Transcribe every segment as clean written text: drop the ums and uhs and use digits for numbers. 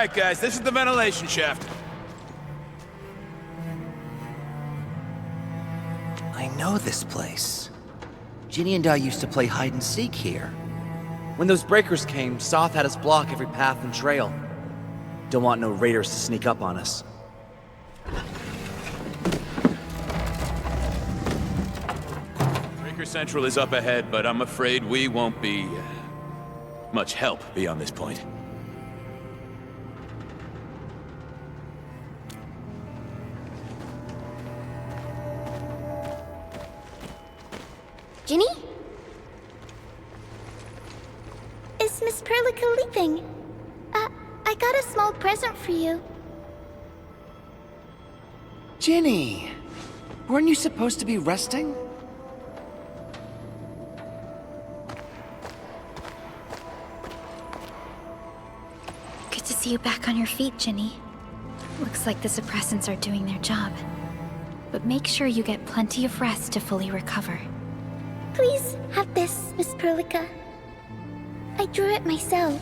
Alright guys, this is the ventilation shaft. I know this place. Ginny and I used to play hide and seek here. When those breakers came, Soth had us block every path and trail. Don't want no raiders to sneak up on us. Breaker Central is up ahead, but I'm afraid we won't be much help beyond this point. Ginny? Is Miss Perlica leaving? I got a small present for you. Ginny! Weren't you supposed to be resting? Good to see you back on your feet, Ginny. Looks like the suppressants are doing their job. But make sure you get plenty of rest to fully recover. Please have this, Miss Perlica. I drew it myself.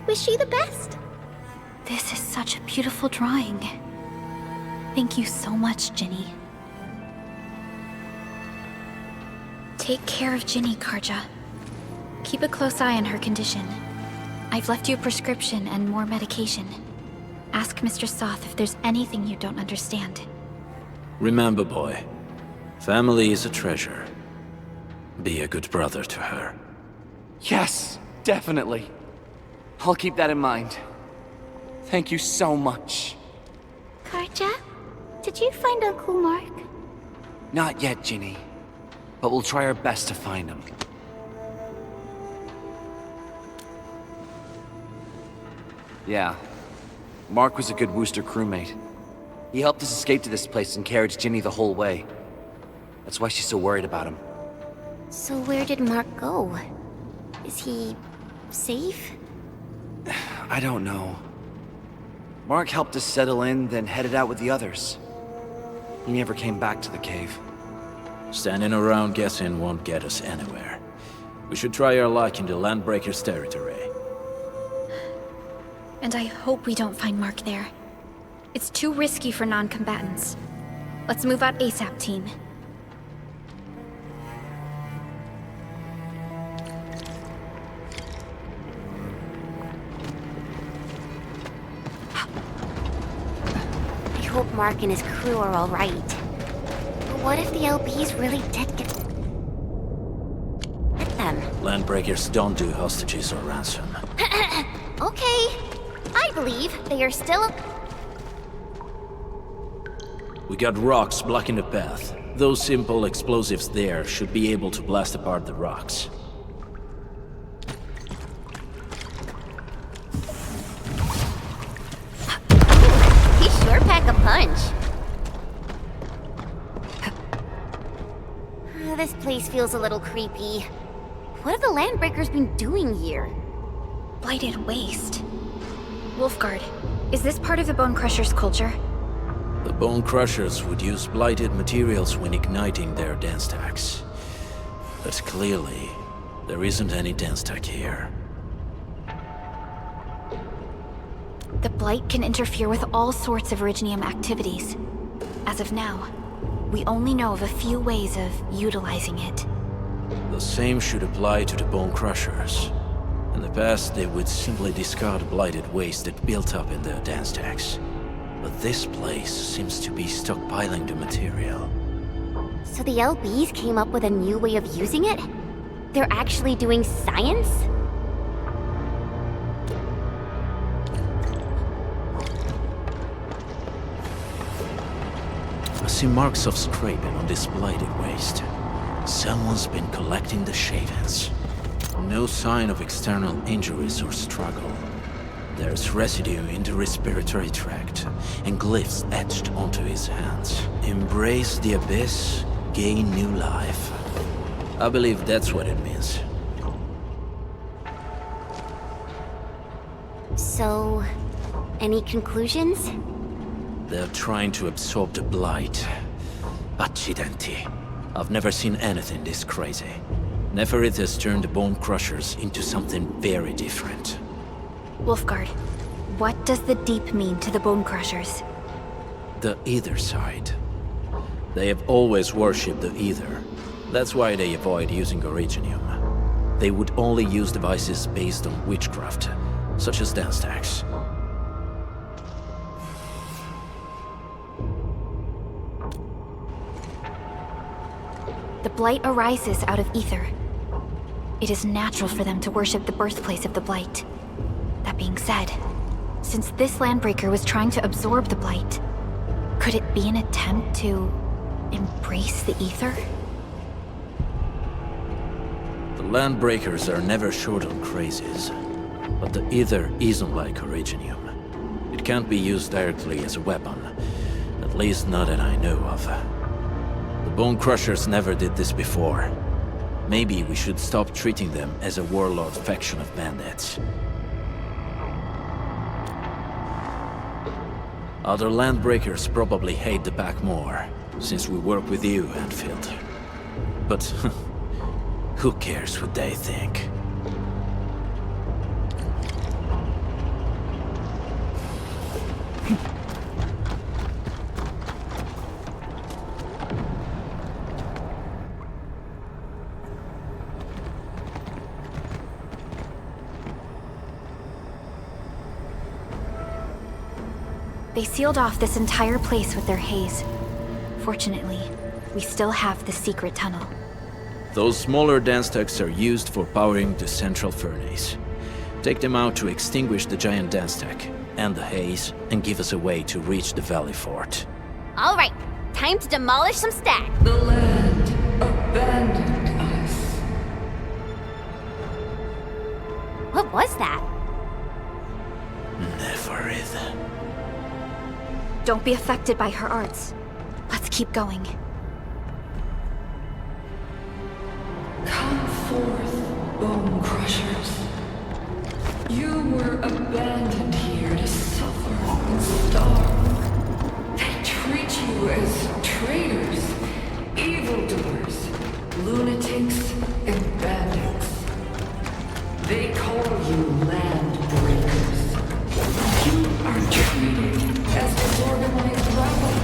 Wish you the best. This is such a beautiful drawing. Thank you so much, Ginny. Take care of Ginny, Karja. Keep a close eye on her condition. I've left you a prescription and more medication. Ask Mr. Soth if there's anything you don't understand. Remember, boy, family is a treasure. Be a good brother to her. Yes, definitely. I'll keep that in mind. Thank you so much. Karja, did you find Uncle Mark? Not yet, Ginny. But we'll try our best to find him. Yeah. Mark was a good Wooster crewmate. He helped us escape to this place and carried Ginny the whole way. That's why she's so worried about him. So where did Mark go? Is he safe? I don't know. Mark helped us settle in, then headed out with the others. He never came back to the cave. Standing around guessing won't get us anywhere. We should try our luck in the Landbreakers' territory. And I hope we don't find Mark there. It's too risky for non-combatants. Let's move out ASAP, team. I hope Mark and his crew are all right. But what if the LBs really did get them? Landbreakers don't do hostages or ransom. Okay. I believe they are still... We got rocks blocking the path. Those simple explosives there should be able to blast apart the rocks. He sure pack a punch. This place feels a little creepy. What have the Landbreakers been doing here? Blighted waste. Wolfguard, is this part of the Bone Crusher's culture? The Bone Crushers would use blighted materials when igniting their dance stacks. But clearly, there isn't any dance stack here. The Blight can interfere with all sorts of Originium activities. As of now, we only know of a few ways of utilizing it. The same should apply to the Bone Crushers. In the past, they would simply discard blighted waste that built up in their dance stacks. But this place seems to be stockpiling the material. So the LBs came up with a new way of using it? They're actually doing science? I see marks of scraping on this blighted waste. Someone's been collecting the shavings. No sign of external injuries or struggle. There's residue in the respiratory tract, and glyphs etched onto his hands. Embrace the abyss, gain new life. I believe that's what it means. So, any conclusions? They're trying to absorb the blight. Accidenti. I've never seen anything this crazy. Neferith has turned the Bone Crushers into something very different. Wolfguard, What does the deep mean to the Bone Crushers? The Ether side. They have always worshipped the Ether. That's why they avoid using Originium. They would only use devices based on witchcraft, such as dance tags. The Blight arises out of Ether. It is natural for them to worship the birthplace of the Blight. That being said, since this Landbreaker was trying to absorb the Blight, could it be an attempt to embrace the Ether? The Landbreakers are never short on crazes, but the Ether isn't like Originium. It can't be used directly as a weapon, at least not that I know of. The Bone Crushers never did this before. Maybe we should stop treating them as a warlord faction of bandits. Other Landbreakers probably hate the pack more, since we work with you, Endfield. But who cares what they think? They sealed off this entire place with their haze. Fortunately, we still have the secret tunnel. Those smaller dance tags are used for powering the central furnace. Take them out to extinguish the giant dance tag and the haze, and give us a way to reach the Valley Fort. All right, time to demolish some stack. The land abandoned us. What was that? Neverith. Don't be affected by her arts. Let's keep going. Come forth, Bone Crushers. You were abandoned here to suffer and starve. They treat you as traitors, evildoers, lunatics, and bandits. They call you Landbreakers. You are treated as disorganized rabble.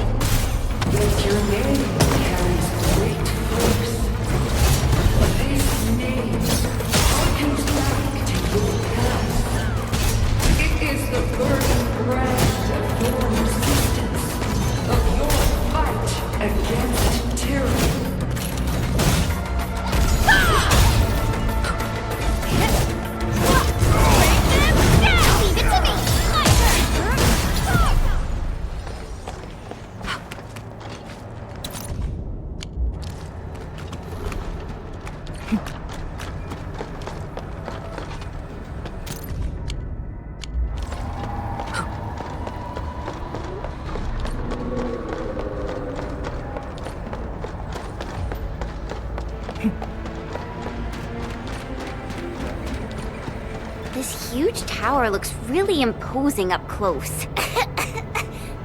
Yet your name carries great force. This name harkens back to your past. It is the burning brand of your resistance, of your fight against tyranny. This huge tower looks really imposing up close.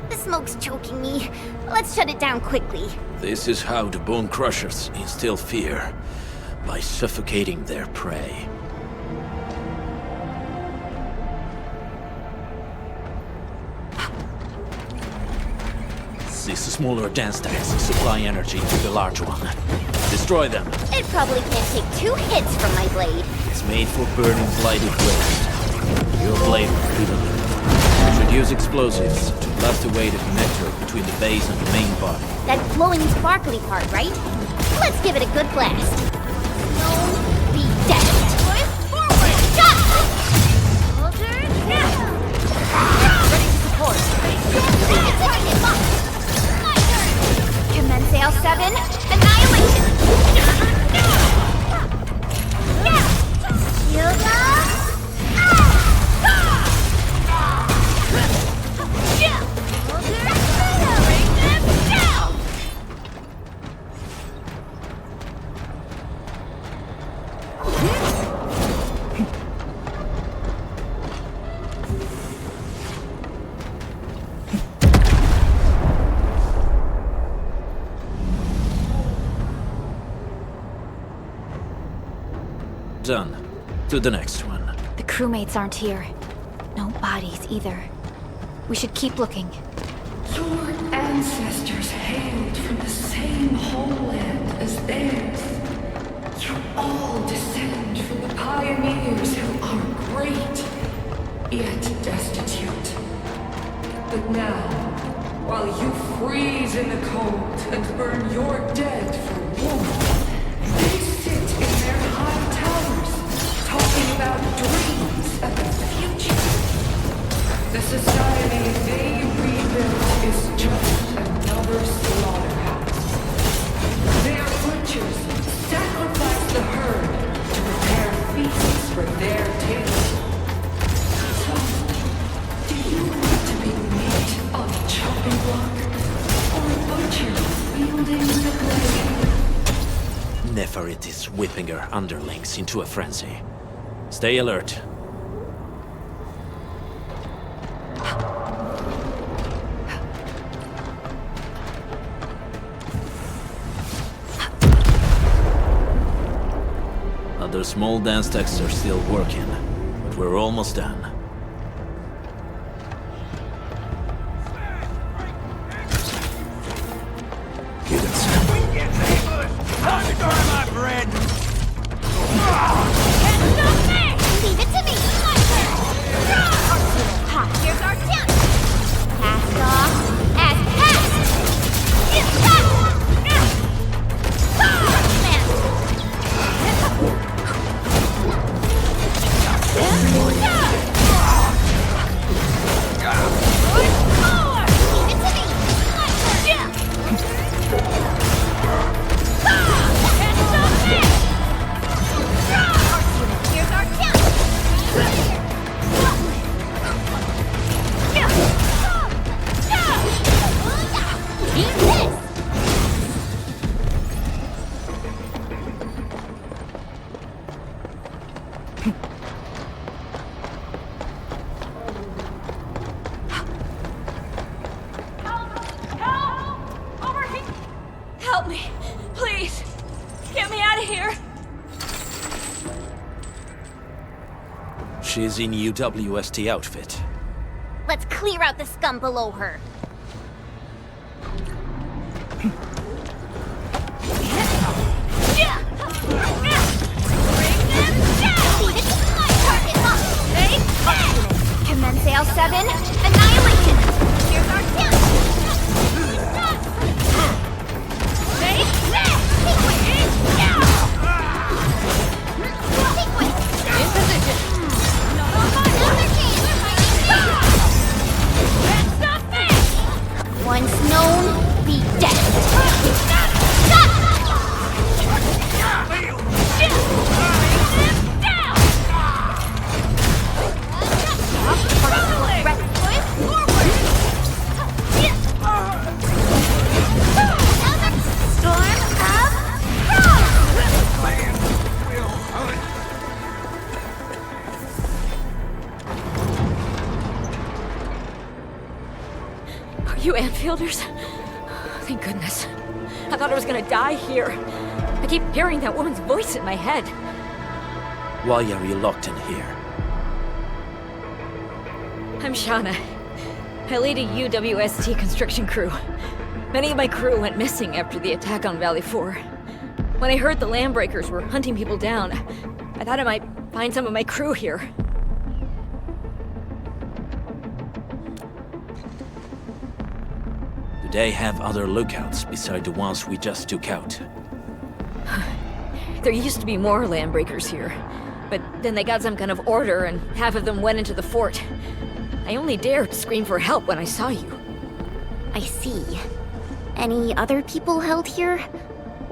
The smoke's choking me. Let's shut it down quickly. This is how the Bone Crushers instill fear, by suffocating their prey. These smaller dance tags supply energy to the large one. Destroy them. It probably can't take 2 hits from my blade. It's made for burning blighted waste. Your blade will do the limit. You should use explosives to blast away the connector between the base and the main body. That glowing sparkly part, right? Let's give it a good blast. Don't be dead. Forward! Ready to support. Commence L7. Annihilation! Done. To the next one. The crewmates aren't here. No bodies either. We should keep looking. Your ancestors hailed from the same homeland as theirs. You all descend from the pioneers who are great, yet destitute. But now, while you freeze in the cold and burn your dead for warmth, they sit in their high towers, talking about dreams and the future. The society they rebuilt is just another slaughterhouse. Their butchers sacrifice the herd to prepare feasts for their table. So, do you want to be meat on a chopping block, or a butcher wielding the blade? Neferit is whipping her underlings into a frenzy. Stay alert. Other small dance techs are still working, but we're almost done. Leave it to me! Ha, here's our chance! Cast off as cast! Here's our chance! Eat this! Help me, please. Get me out of here. She's in UWST outfit. Let's clear out the scum below her. Commence L7, annihilation! Here's our chance! In position! Once known, be dead. You Anfielders? Thank goodness. I thought I was gonna die here. I keep hearing that woman's voice in my head. Why are you locked in here? I'm Shauna. I lead a UWST construction crew. Many of my crew went missing after the attack on Valley 4. When I heard the Landbreakers were hunting people down, I thought I might find some of my crew here. Do they have other lookouts beside the ones we just took out? There used to be more Landbreakers here, but then they got some kind of order and half of them went into the fort. I only dared scream for help when I saw you. I see. Any other people held here?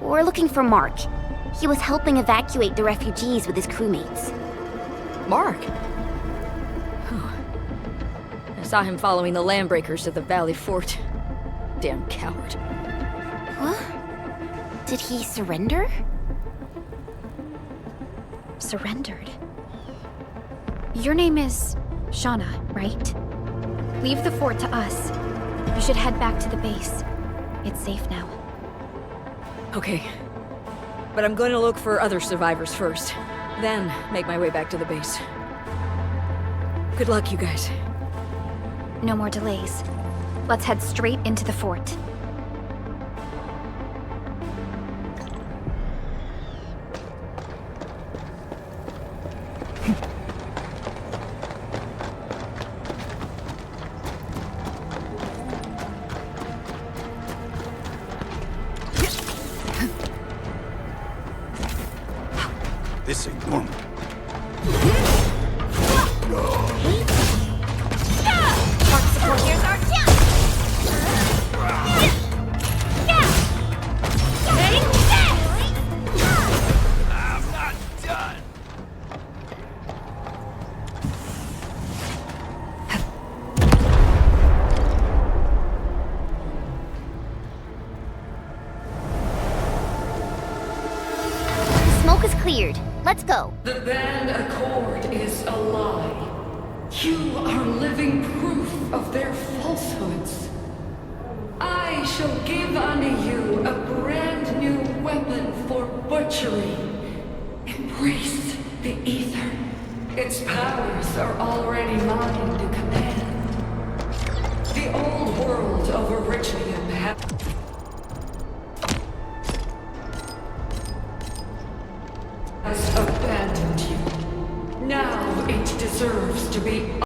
We're looking for Mark. He was helping evacuate the refugees with his crewmates. Mark? Oh. I saw him following the Landbreakers to the Valley Fort. Damn coward. Huh? Did he surrender? Surrendered. Your name is Shauna, right? Leave the fort to us. You should head back to the base. It's safe now. Okay. But I'm going to look for other survivors first. Then make my way back to the base. Good luck, you guys. No more delays. Let's head straight into the fort. This ain't normal. Mark support, here's our chance! I'm not done. Smoke is cleared. Let's go. The band accord is a lie. You are living proof of their falsehoods. I shall give unto you a brand new weapon for butchery. Embrace the ether. Its powers are already mine to command. The old world of Originium